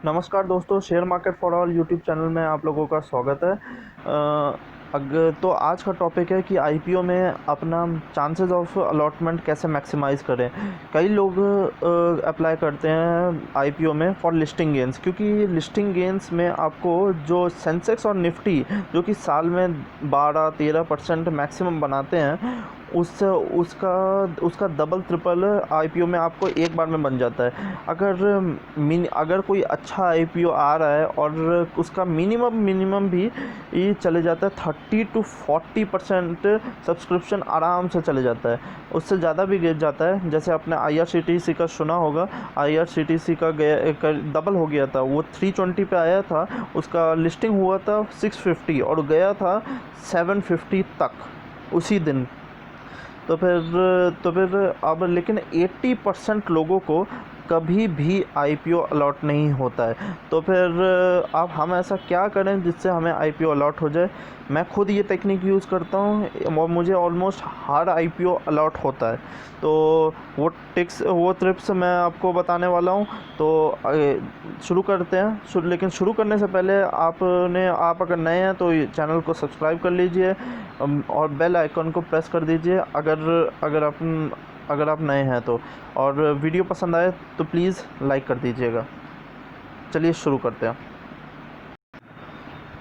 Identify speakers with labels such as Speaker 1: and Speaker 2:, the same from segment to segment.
Speaker 1: नमस्कार दोस्तों, share market for all YouTube channel में आप लोगों का स्वागत है। अगर तो आज का टॉपिक है कि आईपीओ में अपना चांसेस ऑफ अलॉटमेंट कैसे मैक्सिमाइज़ करें। कई लोग अप्लाई करते हैं आईपीओ में फॉर लिस्टिंग गेंस, क्योंकि लिस्टिंग गेंस में आपको जो सेंसेक्स और निफ्टी जो कि साल में 12-13% मैक्सिमम बनाते हैं, उससे उसका डबल ट्रिपल आईपीओ में आपको एक बार में बन जाता है। अगर कोई अच्छा आईपीओ आ रहा है और उसका मिनिमम भी ये चले जाता है 30-40% सब्सक्रिप्शन आराम से चले जाता है, उससे ज़्यादा भी गिर जाता है। जैसे आपने आईआरसीटीसी का सुना होगा, आईआरसीटीसी का डबल हो गया था। वो 320 पे आया था, उसका लिस्टिंग हुआ था 650 और गया था 750 तक उसी दिन। तो फिर अब लेकिन 80% लोगों को कभी भी आईपीओ अलॉट नहीं होता है। तो फिर अब हम ऐसा क्या करें जिससे हमें आईपीओ अलॉट हो जाए। मैं खुद ये टेक्निक यूज़ करता हूँ और मुझे ऑलमोस्ट हर आईपीओ अलॉट होता है। तो वो ट्रिप्स मैं आपको बताने वाला हूँ। तो शुरू करते हैं। लेकिन शुरू करने से पहले आप अगर नए हैं तो ये चैनल को सब्सक्राइब कर लीजिए और बेल आइकन को प्रेस कर दीजिए अगर आप नए हैं तो। और वीडियो पसंद आए तो प्लीज़ लाइक कर दीजिएगा। चलिए शुरू करते हैं।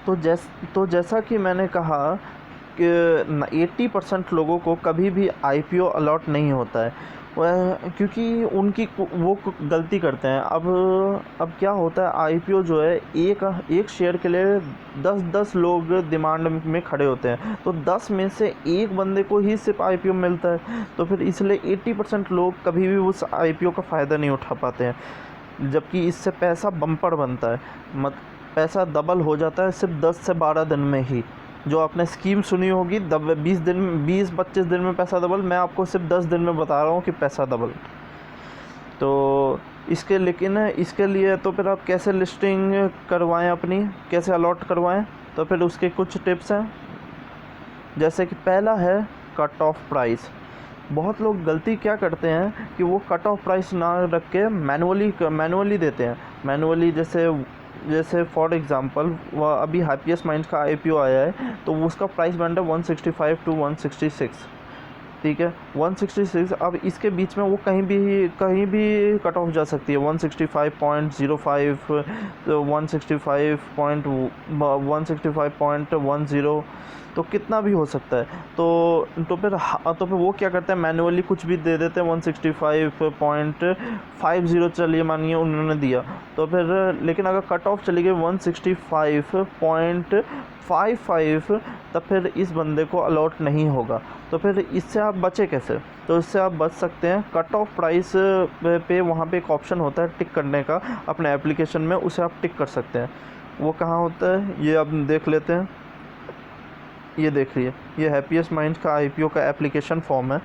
Speaker 1: तो जैसा कि मैंने कहा कि 80% लोगों को कभी भी आईपीओ अलॉट नहीं होता है, वह क्योंकि वो गलती करते हैं। अब क्या होता है, आईपीओ जो है एक शेयर के लिए 10 लोग डिमांड में खड़े होते हैं, तो 10 में से एक बंदे को ही सिर्फ आईपीओ मिलता है। तो फिर इसलिए 80% लोग कभी भी उस आईपीओ का फ़ायदा नहीं उठा पाते हैं, जबकि इससे पैसा बम्पर बनता है। पैसा डबल हो जाता है सिर्फ 10 से 12 दिन में ही। जो आपने स्कीम सुनी होगी 20-25 दिन में पैसा डबल, मैं आपको सिर्फ 10 दिन में बता रहा हूँ कि पैसा डबल। तो इसके लिए तो फिर आप कैसे लिस्टिंग करवाएं, अपनी कैसे अलॉट करवाएं, तो फिर उसके कुछ टिप्स हैं। जैसे कि पहला है कट ऑफ प्राइस। बहुत लोग गलती क्या करते हैं कि वो कट ऑफ प्राइस ना रख के मैनुअली देते हैं। मैनुअली जैसे फॉर एग्ज़ाम्पल अभी हैप्पीएस्ट माइंड्स का आईपीओ आया है, तो उसका प्राइस बैंड है 165 to 166। ठीक है, 166। अब इसके बीच में वो कहीं भी कट ऑफ जा सकती है। 165.05, 165.10, तो कितना भी हो सकता है। तो फिर वो क्या करते हैं, मैनुअली कुछ भी दे देते हैं। 165.50 चलिए मानिए उन्होंने दिया, तो फिर लेकिन अगर कट ऑफ चली गई 165.55, तब फिर इस बंदे को अलॉट नहीं होगा। तो फिर इससे आप बचे कैसे? तो इससे आप बच सकते हैं, कट ऑफ प्राइस पे वहाँ पे एक ऑप्शन होता है टिक करने का अपने एप्लीकेशन में, उसे आप टिक कर सकते हैं। वो कहाँ होता है ये अब देख लेते हैं। ये देखिए, ये हैप्पीएस्ट माइंड्स का आईपीओ का एप्लीकेशन फॉर्म है।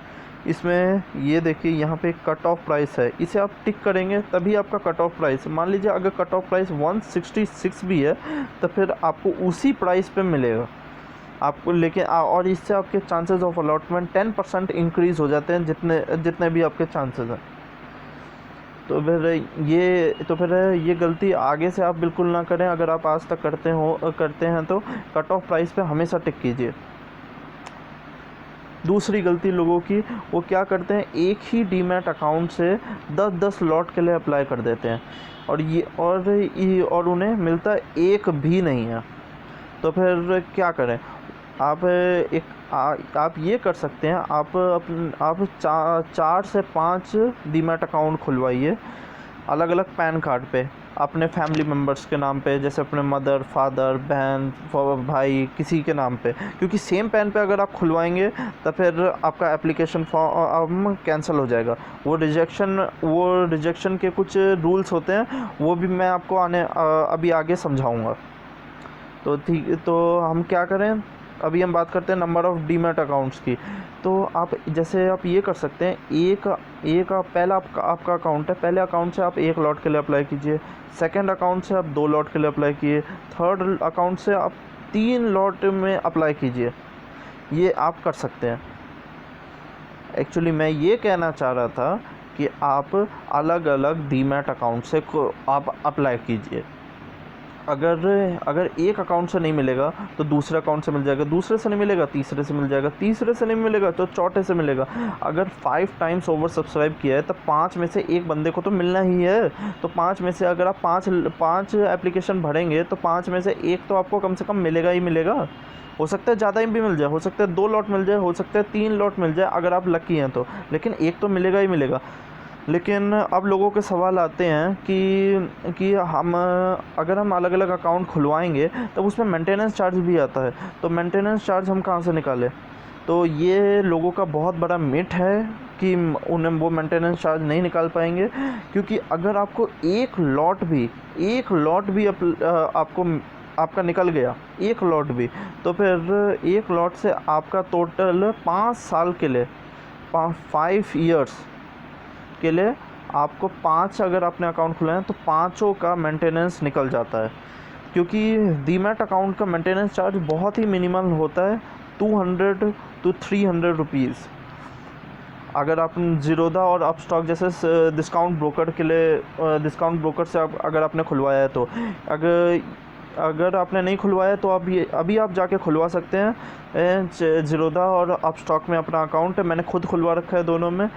Speaker 1: इसमें ये देखिए, यहाँ पे कट ऑफ प्राइस है, इसे आप टिक करेंगे तभी आपका कट ऑफ प्राइस, मान लीजिए अगर कट ऑफ प्राइस 166 भी है, तो फिर आपको उसी प्राइस पे मिलेगा आपको। लेकिन और इससे आपके चांसेस ऑफ अलॉटमेंट 10% इंक्रीज़ हो जाते हैं, जितने भी आपके चांसेस हैं। तो फिर ये गलती आगे से आप बिल्कुल ना करें। अगर आप आज तक करते हैं तो कट ऑफ प्राइस पे हमेशा टिक कीजिए। दूसरी गलती लोगों की, वो क्या करते हैं, एक ही डीमैट अकाउंट से 10 लॉट के लिए अप्लाई कर देते हैं, और उन्हें मिलता एक भी नहीं है। तो फिर क्या करें, आप ये कर सकते हैं, आप 4 से 5 डीमैट अकाउंट खुलवाइए अलग अलग पैन कार्ड पे, अपने फैमिली मेम्बर्स के नाम पे, जैसे अपने मदर, फादर, बहन, भाई, किसी के नाम पे। क्योंकि सेम पैन पे अगर आप खुलवाएंगे तो फिर आपका एप्लीकेशन फॉर्म कैंसिल हो जाएगा। वो रिजेक्शन के कुछ रूल्स होते हैं, वो भी मैं आपको अभी आगे समझाऊंगा। तो ठीक, तो हम क्या करें, अभी हम बात करते हैं नंबर ऑफ़ डीमैट अकाउंट्स की। तो आप ये कर सकते हैं, पहला आपका अकाउंट है, पहले अकाउंट से आप 1 लॉट के लिए अप्लाई कीजिए, सेकंड अकाउंट से आप 2 लॉट के लिए अप्लाई कीजिए, थर्ड अकाउंट से आप 3 लॉट में अप्लाई कीजिए। ये आप कर सकते हैं। एक्चुअली मैं ये कहना चाह रहा था कि आप अलग अलग डीमैट अकाउंट से आप अप्लाई कीजिए। अगर एक अकाउंट से नहीं मिलेगा तो दूसरे अकाउंट से मिल जाएगा, दूसरे से नहीं मिलेगा तीसरे से मिल जाएगा, तीसरे से नहीं मिलेगा तो चौथे से मिलेगा। अगर 5 टाइम्स ओवर सब्सक्राइब किया है तो 5 में से एक बंदे को तो मिलना ही है। तो 5 में से अगर आप पाँच एप्लीकेशन भरेंगे तो 5 में से एक तो आपको कम से कम मिलेगा ही मिलेगा। हो सकता है ज़्यादा ही भी मिल जाए, हो सकता है 2 लॉट मिल जाए, हो सकता है 3 लॉट मिल जाए अगर आप लकी हैं तो, लेकिन एक तो मिलेगा ही मिलेगा। लेकिन अब लोगों के सवाल आते हैं कि अगर हम अलग अलग अकाउंट खुलवाएंगे तब उसमें मेंटेनेंस चार्ज भी आता है, तो मेंटेनेंस चार्ज हम कहाँ से निकालें। तो ये लोगों का बहुत बड़ा मिथ है कि उन्हें वो मेंटेनेंस चार्ज नहीं निकाल पाएंगे, क्योंकि अगर आपको एक लॉट भी आपको आपका निकल गया, एक लॉट भी, तो फिर एक लॉट से आपका टोटल 5 साल के लिए 5 ईयर्स के लिए आपको 5 अगर आपने अकाउंट खुलाए हैं तो पाँचों का मेंटेनेंस निकल जाता है। क्योंकि डीमैट अकाउंट का मेंटेनेंस चार्ज बहुत ही मिनिमल होता है, 200 to 300 रुपीज़। अगर आप ज़ीरोधा और अपस्टॉक जैसे डिस्काउंट ब्रोकर के लिए डिस्काउंट ब्रोकर से अगर आपने खुलवाया है तो अगर आपने नहीं खुलवाया तो अभी आप जाके खुलवा सकते हैं ज़ीरोधा और अपस्टॉक में अपना अकाउंट। मैंने खुद खुलवा रखा है दोनों में।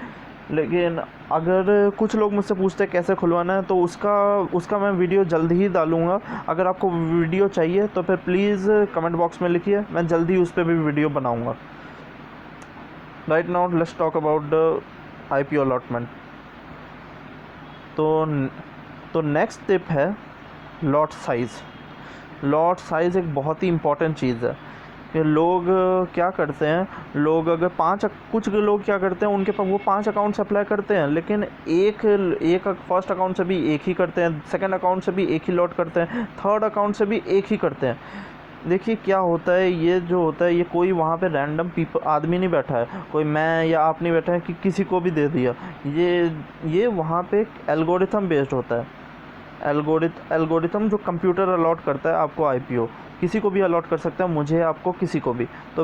Speaker 1: लेकिन अगर कुछ लोग मुझसे पूछते हैं कैसे खुलवाना है तो उसका मैं वीडियो जल्द ही डालूँगा। अगर आपको वीडियो चाहिए तो फिर प्लीज़ कमेंट बॉक्स में लिखिए, मैं जल्द ही उस पर भी वीडियो बनाऊँगा। Right now let's talk about the IPO allotment. तो नेक्स्ट टिप है लॉट साइज़। लॉट साइज़ एक बहुत ही इम्पॉर्टेंट चीज़ है कि लोग क्या करते हैं, कुछ लोग क्या करते हैं, उनके पास वो 5 अकाउंट्स अप्लाई करते हैं, लेकिन एक फर्स्ट अकाउंट से भी एक ही करते हैं, सेकंड अकाउंट से भी एक ही लॉट करते हैं, थर्ड अकाउंट से भी एक ही करते हैं। देखिए क्या होता है, ये जो होता है ये कोई वहाँ पे रैंडम आदमी नहीं बैठा है, कोई मैं या आप नहीं बैठा है कि किसी को भी दे दिया। ये वहाँ पे एल्गोरिथम बेस्ड होता है। एल्गोरिथम जो कंप्यूटर अलॉट करता है आपको IPO, किसी को भी अलॉट कर सकता है, मुझे, आपको, किसी को भी। तो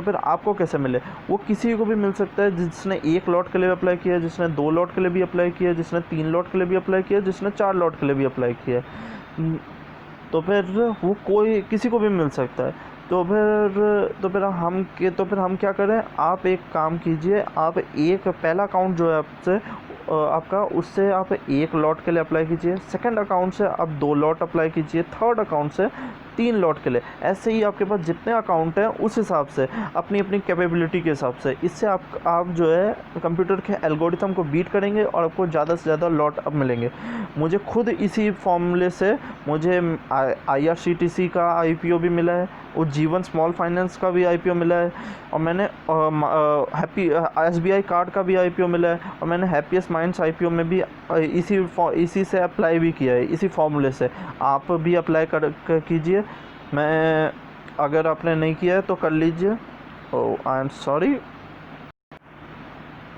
Speaker 1: फिर आपको कैसे मिले, वो किसी को भी मिल सकता है जिसने 1 लॉट के लिए अप्लाई किया, जिसने 2 लॉट के लिए भी अप्लाई किया, जिसने 3 लॉट के लिए भी अप्लाई किया, जिसने 4 लॉट के लिए भी अप्लाई किया। तो फिर वो कोई किसी को भी मिल सकता है। तो फिर हम क्या करें, आप एक काम कीजिए, आप पहला अकाउंट जो है आपका उससे आप 1 लॉट के लिए अप्लाई कीजिए, सेकंड अकाउंट से आप 2 लॉट अप्लाई कीजिए, थर्ड अकाउंट से 3 लॉट के लिए। ऐसे ही आपके पास जितने अकाउंट हैं उस हिसाब से अपनी अपनी कैपेबिलिटी के हिसाब से, इससे आप जो है कंप्यूटर के एल्गोरिथम को बीट करेंगे और आपको ज़्यादा से ज़्यादा लॉट अब मिलेंगे। मुझे खुद इसी फॉर्मूले से मुझे IRCTC का IPO भी मिला है, जीवन स्मॉल फाइनेंस का भी IPO मिला है, और मैंने SBI कार्ड का भी IPO मिला है, और मैंने हैप्पीएस्ट माइंड्स IPO में भी इसी से अप्लाई भी किया है, इसी फॉर्मूले से। आप भी अप्लाई कीजिए। अगर आपने नहीं किया है तो कर लीजिए। I am sorry.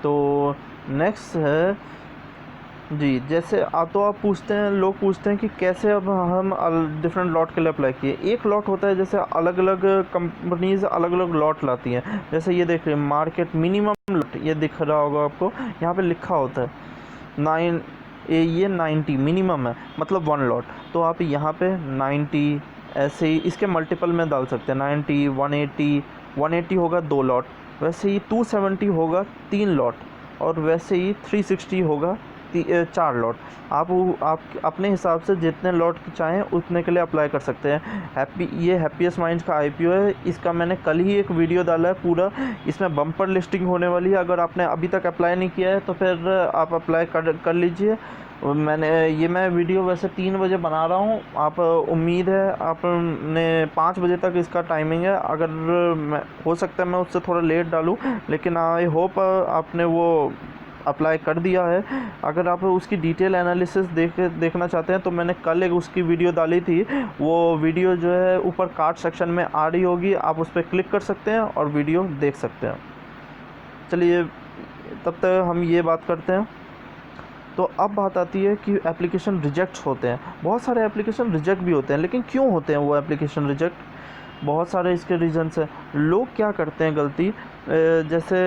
Speaker 1: तो नेक्स्ट है जी, जैसे आप पूछते हैं, लोग पूछते हैं कि कैसे अब हम डिफरेंट लॉट के लिए अप्लाई किए। एक लॉट होता है, जैसे अलग अलग कंपनीज अलग अलग लॉट लाती हैं। जैसे ये देख रहे हैं मार्केट मिनिमम लॉट, ये दिख रहा होगा आपको, यहाँ पे लिखा होता है ये 90 मिनिमम है, मतलब 1 लॉट। तो आप यहाँ पे 90 ऐसे ही इसके मल्टीपल में डाल सकते हैं, 90, 180 होगा 2 लॉट, वैसे ही 270 होगा 3 लॉट, और वैसे ही 360 होगा 4 लॉट। आप अपने हिसाब से जितने लॉट चाहें उतने के लिए अप्लाई कर सकते हैं। ये हैप्पीएस्ट माइंड्स का IPO है, इसका मैंने कल ही एक वीडियो डाला है पूरा, इसमें बम्पर लिस्टिंग होने वाली है। अगर आपने अभी तक अप्लाई नहीं किया है तो फिर आप अप्लाई कर लीजिए। मैं वीडियो वैसे 3 बजे बना रहा हूँ, आप उम्मीद है आपने 5 बजे तक इसका टाइमिंग है। अगर हो सकता है मैं उससे थोड़ा लेट डालूँ, लेकिन आई होप आपने वो अप्लाई कर दिया है। अगर आप उसकी डिटेल एनालिसिस देखना चाहते हैं तो मैंने कल एक उसकी वीडियो डाली थी, वो वीडियो जो है ऊपर कार्ड सेक्शन में आ रही होगी, आप उस पर क्लिक कर सकते हैं और वीडियो देख सकते हैं। चलिए तब तक हम ये बात करते हैं। तो अब बात आती है कि एप्लीकेशन रिजेक्ट होते हैं। बहुत सारे एप्लीकेशन रिजेक्ट भी होते हैं, लेकिन क्यों होते हैं वो एप्लीकेशन रिजेक्ट? बहुत सारे इसके रीजंस हैं। लोग क्या करते हैं गलती, जैसे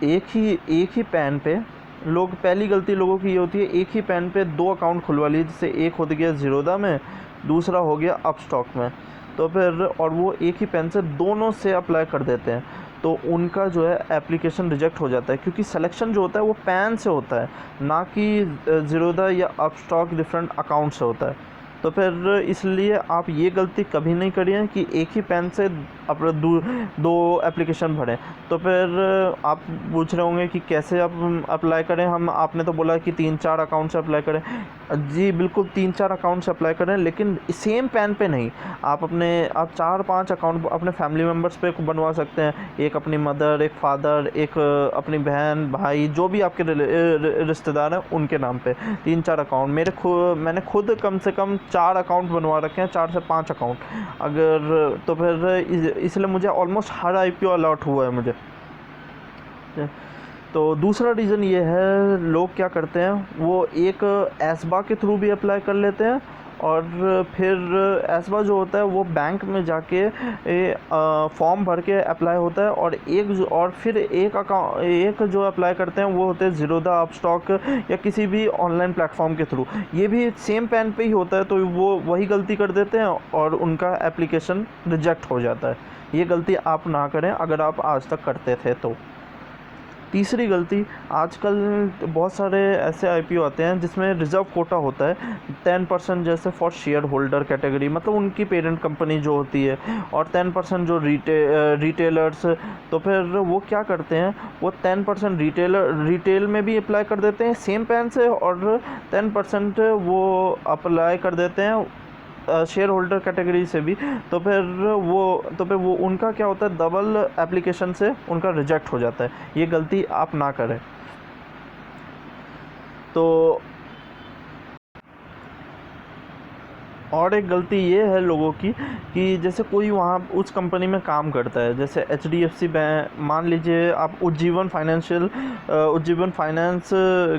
Speaker 1: एक ही पैन पे लोग, पहली गलती लोगों की ये होती है, एक ही पैन पे 2 अकाउंट खुलवा लिए, जैसे एक हो गया ज़ीरोधा में, दूसरा हो गया अपस्टॉक में। तो फिर और वो एक ही पैन से दोनों से अप्लाई कर देते हैं, तो उनका जो है एप्लीकेशन रिजेक्ट हो जाता है, क्योंकि सिलेक्शन जो होता है वो पैन से होता है, ना कि ज़ीरोधा या अपस्टॉक डिफरेंट अकाउंट से होता है। तो फिर इसलिए आप ये गलती कभी नहीं करिए कि एक ही पैन से अपने दो एप्लीकेशन भरें। तो फिर आप पूछ रहे होंगे कि कैसे आप अप्लाई करें, आपने तो बोला कि 3-4 अकाउंट से अप्लाई करें। जी बिल्कुल, 3-4 अकाउंट से अप्लाई करें, लेकिन सेम पैन पे नहीं। आप 4-5 अकाउंट अपने फैमिली मेम्बर्स पे बनवा सकते हैं, एक अपनी मदर, एक फादर, एक अपनी बहन, भाई, जो भी आपके रिश्तेदार हैं उनके नाम पे 3-4 अकाउंट। मैंने खुद कम से कम 4 अकाउंट बनवा रखे हैं, 4 से 5 अकाउंट। अगर तो फिर इसलिए मुझे ऑलमोस्ट हर आईपीओ अलॉट हुआ है मुझे। तो दूसरा रीज़न ये है, लोग क्या करते हैं, वो एक एसबा के थ्रू भी अप्लाई कर लेते हैं, और फिर एसबा जो होता है वो बैंक में जाके फॉर्म भर के अप्लाई होता है, और फिर एक जो अप्लाई करते हैं वो होते हैं ज़ीरोधा, अपस्टॉक या किसी भी ऑनलाइन प्लेटफॉर्म के थ्रू। ये भी सेम पैन पे ही होता है, तो वो वही गलती कर देते हैं और उनका एप्लीकेशन रिजेक्ट हो जाता है। ये गलती आप ना करें अगर आप आज तक करते थे तो। तीसरी गलती, आजकल बहुत सारे ऐसे आईपीओ आते हैं जिसमें रिज़र्व कोटा होता है 10%, जैसे फॉर शेयर होल्डर कैटेगरी, मतलब उनकी पेरेंट कंपनी जो होती है, और 10% जो रिटेलर्स। तो फिर वो क्या करते हैं, वो 10% रिटेल में भी अप्लाई कर देते हैं सेम पैन से, और 10% वो अप्लाई कर देते हैं शेयर होल्डर कैटेगरी से भी। तो फिर वो उनका क्या होता है, डबल एप्लीकेशन से उनका रिजेक्ट हो जाता है। ये गलती आप ना करें। तो और एक गलती ये है लोगों की कि जैसे कोई वहाँ उस कंपनी में काम करता है, जैसे HDFC बैंक, मान लीजिए आप उज्जीवन फाइनेंस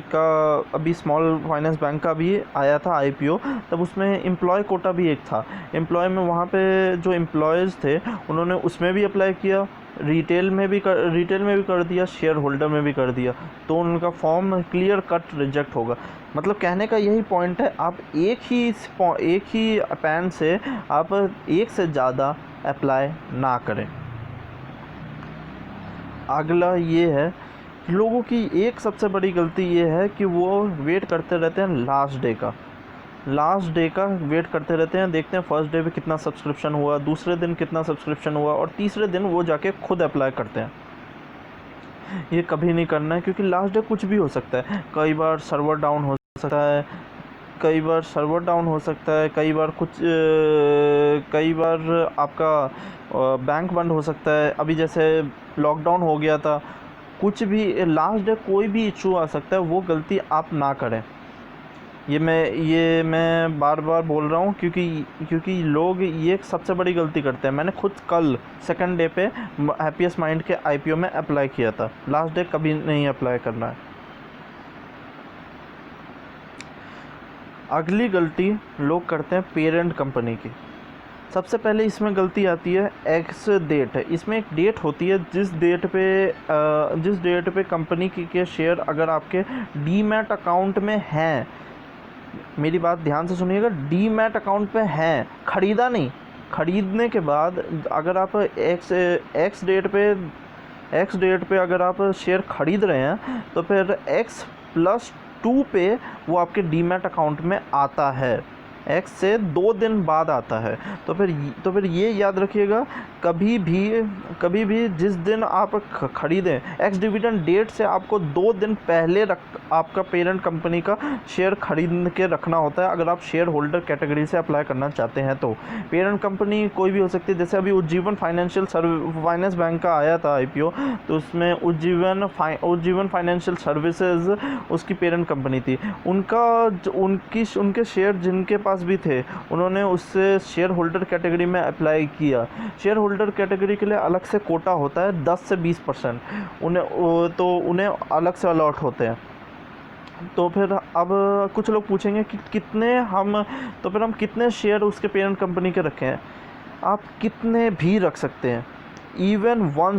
Speaker 1: का, अभी स्मॉल फाइनेंस बैंक का भी आया था आईपीओ, तब उसमें एम्प्लॉय कोटा भी एक था। एम्प्लॉय में वहाँ पे जो एम्प्लॉयज़ थे उन्होंने उसमें भी अप्लाई किया, रिटेल में भी कर दिया, शेयर होल्डर में भी कर दिया, तो उनका फॉर्म क्लियर कट रिजेक्ट होगा। मतलब कहने का यही पॉइंट है, आप एक ही पैन से आप एक से ज़्यादा अप्लाई ना करें। अगला ये है, लोगों की एक सबसे बड़ी गलती ये है कि वो वेट करते रहते हैं लास्ट डे का वेट करते रहते हैं, देखते हैं फर्स्ट डे पे कितना सब्सक्रिप्शन हुआ, दूसरे दिन कितना सब्सक्रिप्शन हुआ, और तीसरे दिन वो जाके खुद अप्लाई करते हैं। ये कभी नहीं करना है, क्योंकि लास्ट डे कुछ भी हो सकता है। कई बार सर्वर डाउन हो सकता है, कई बार आपका बैंक बंद हो सकता है। अभी जैसे लॉकडाउन हो गया था, कुछ भी लास्ट डे कोई भी इशू आ सकता है, वो गलती आप ना करें। ये मैं बार बार बोल रहा हूँ, क्योंकि लोग ये सबसे बड़ी गलती करते हैं। मैंने खुद कल सेकंड डे पे हैप्पीएस्ट माइंड के आईपीओ में अप्लाई किया था। लास्ट डे कभी नहीं अप्लाई करना है। अगली गलती लोग करते हैं पेरेंट कंपनी की। सबसे पहले इसमें गलती आती है एक्स डेट है। इसमें एक डेट होती है जिस डेट पे कंपनी के शेयर अगर आपके डीमैट अकाउंट में हैं, मेरी बात ध्यान से सुनिएगा, डीमैट अकाउंट पे हैं, ख़रीदा नहीं, ख़रीदने के बाद अगर आप एक्स डेट पे अगर आप शेयर ख़रीद रहे हैं, तो फिर X+2 पे वो आपके डीमैट अकाउंट में आता है, X से 2 दिन बाद आता है। तो फिर ये याद रखिएगा, कभी भी जिस दिन आप ख़रीदें, एक्स डिविडेंड डेट से आपको 2 दिन पहले आपका पेरेंट कंपनी का शेयर खरीद के रखना होता है, अगर आप शेयर होल्डर कैटेगरी से अप्लाई करना चाहते हैं। तो पेरेंट कंपनी कोई भी हो सकती है, जैसे अभी उज्जीवन फाइनेंस बैंक का आया था आईपीओ, तो उसमें उज्जीवन फाइनेंशियल सर्विसेज उसकी पेरेंट कंपनी थी। उनके शेयर जिनके पास भी थे, उन्होंने उससे शेयर होल्डर कैटेगरी में अप्लाई किया। शेयर होल्डर कैटेगरी के लिए अलग से कोटा होता है 10 से 20%, उन्हें अलग से अलॉट होते हैं। तो फिर अब कुछ लोग पूछेंगे कि हम कितने शेयर उसके पेरेंट कंपनी के रखे हैं। आप कितने भी रख सकते हैं, even one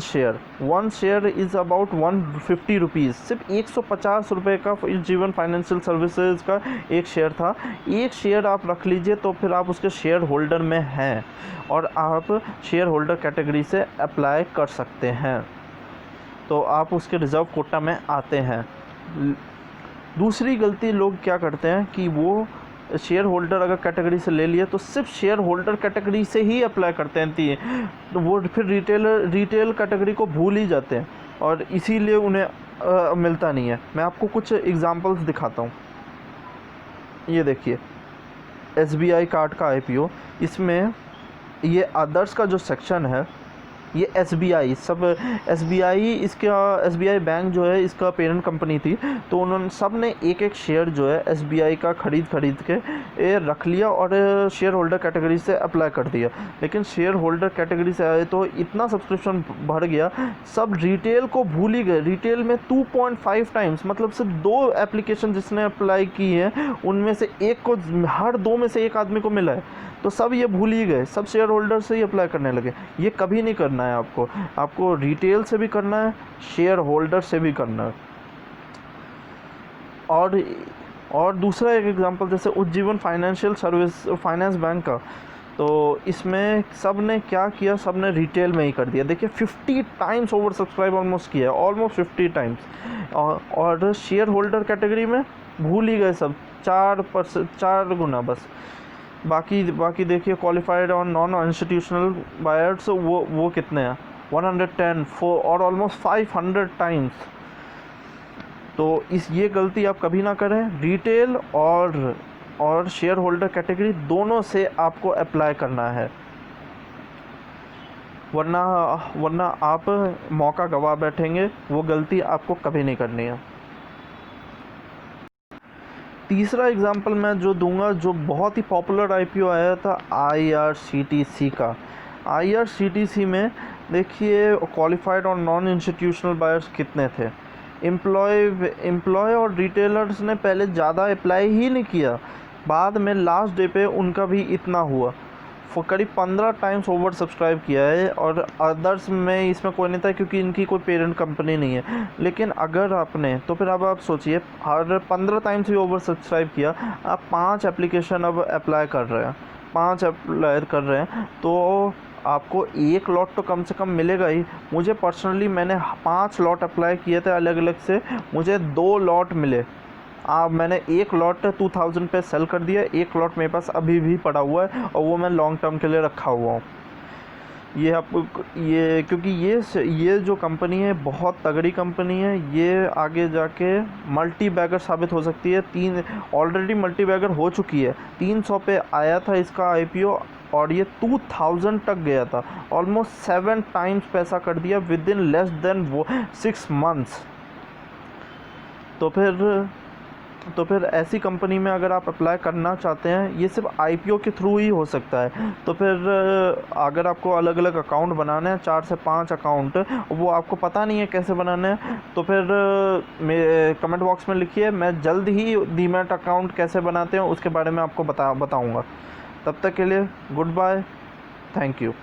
Speaker 1: share is about 150 rupees. सिर्फ 150 रुपये का इस जीवन फाइनेंशियल सर्विसेज का एक शेयर था। एक शेयर आप रख लीजिए तो फिर आप उसके शेयर होल्डर में हैं और आप शेयर होल्डर कैटेगरी से अप्लाई कर सकते हैं, तो आप उसके रिज़र्व कोटा में आते हैं। दूसरी गलती लोग क्या करते हैं कि वो शेयर होल्डर अगर कैटेगरी से ले लिया तो सिर्फ शेयर होल्डर कैटेगरी से ही अप्लाई करते हैं, तो वो फिर रिटेल कैटेगरी को भूल ही जाते हैं और इसीलिए उन्हें मिलता नहीं है। मैं आपको कुछ एग्जांपल्स दिखाता हूँ। ये देखिए SBI कार्ड का IPO, इसमें ये अदर्स का जो सेक्शन है, ये SBI SBI बैंक जो है इसका पेरेंट कंपनी थी, तो उन्होंने सब ने एक एक शेयर जो है SBI का खरीद के रख लिया और शेयर होल्डर कैटेगरी से अप्लाई कर दिया। लेकिन शेयर होल्डर कैटेगरी से आए तो इतना सब्सक्रिप्शन बढ़ गया, सब रिटेल को भूल ही गए। रिटेल में 2.5 टाइम्स, मतलब सिर्फ 2 एप्लीकेशन जिसने अप्लाई की है उनमें से एक को, हर 2 में से एक आदमी को मिला है, तो सब ये भूल ही गए, सब शेयर होल्डर से ही अप्लाई करने लगे। ये कभी नहीं करना है आपको रिटेल से भी करना है, शेयर होल्डर से भी करना है। और दूसरा एक एग्जांपल जैसे उज्जीवन फाइनेंस बैंक का, तो इसमें सब ने क्या किया, सब ने रिटेल में ही कर दिया। देखिए 50 टाइम्स ओवर सब्सक्राइब ऑलमोस्ट किया है, ऑलमोस्ट 50 टाइम्स। और शेयर होल्डर कैटेगरी में भूल ही गए सब, 4 गुना बस। बाकी देखिए क्वालिफाइड और नॉन इंस्टीट्यूशनल बायर्स वो कितने हैं, 110 और ऑलमोस्ट 500 टाइम्स। तो ये गलती आप कभी ना करें। रिटेल और शेयर होल्डर कैटेगरी दोनों से आपको अप्लाई करना है, वरना आप मौका गवा बैठेंगे। वो गलती आपको कभी नहीं करनी है। तीसरा एग्जांपल मैं जो दूंगा, जो बहुत ही पॉपुलर IPO आया था IRCTC का। IRCTC में देखिए क्वालिफाइड और नॉन इंस्टीट्यूशनल बायर्स कितने थे। एम्प्लॉय और रिटेलर्स ने पहले ज़्यादा अप्लाई ही नहीं किया, बाद में लास्ट डे पे उनका भी इतना हुआ, करीब 15 टाइम्स ओवर सब्सक्राइब किया है। और अदर्स में इसमें कोई नहीं था क्योंकि इनकी कोई पेरेंट कंपनी नहीं है। लेकिन अगर आपने, तो फिर अब आप सोचिए, हर 15 टाइम्स भी ओवर सब्सक्राइब किया, आप 5 एप्लीकेशन अब अप्लाई कर रहे हैं, 5 अप्लाई कर रहे हैं, तो आपको 1 लॉट तो कम से कम मिलेगा ही। मुझे पर्सनली, मैंने 5 लॉट अप्लाई किए थे अलग अलग से, मुझे 2 लॉट मिले। मैंने 1 लॉट 2000 पे सेल कर दिया, 1 लॉट मेरे पास अभी भी पड़ा हुआ है और वो मैं लॉन्ग टर्म के लिए रखा हुआ हूँ। क्योंकि ये जो कंपनी है बहुत तगड़ी कंपनी है, ये आगे जाके मल्टी बैगर साबित हो सकती है। ऑलरेडी मल्टी बैगर हो चुकी है। 300 पे आया था इसका IPO और ये 2000 तक गया था, ऑलमोस्ट 7 टाइम्स पैसा कर दिया with in less than 6 months. तो फिर ऐसी कंपनी में अगर आप अप्लाई करना चाहते हैं, ये सिर्फ IPO के थ्रू ही हो सकता है। तो फिर अगर आपको अलग अलग अकाउंट बनाने हैं, 4 से 5 अकाउंट, वो आपको पता नहीं है कैसे बनाने हैं, तो फिर कमेंट बॉक्स में लिखिए, मैं जल्द ही डीमैट अकाउंट कैसे बनाते हैं उसके बारे में आपको बताऊँगा। तब तक के लिए गुड बाय, थैंक यू।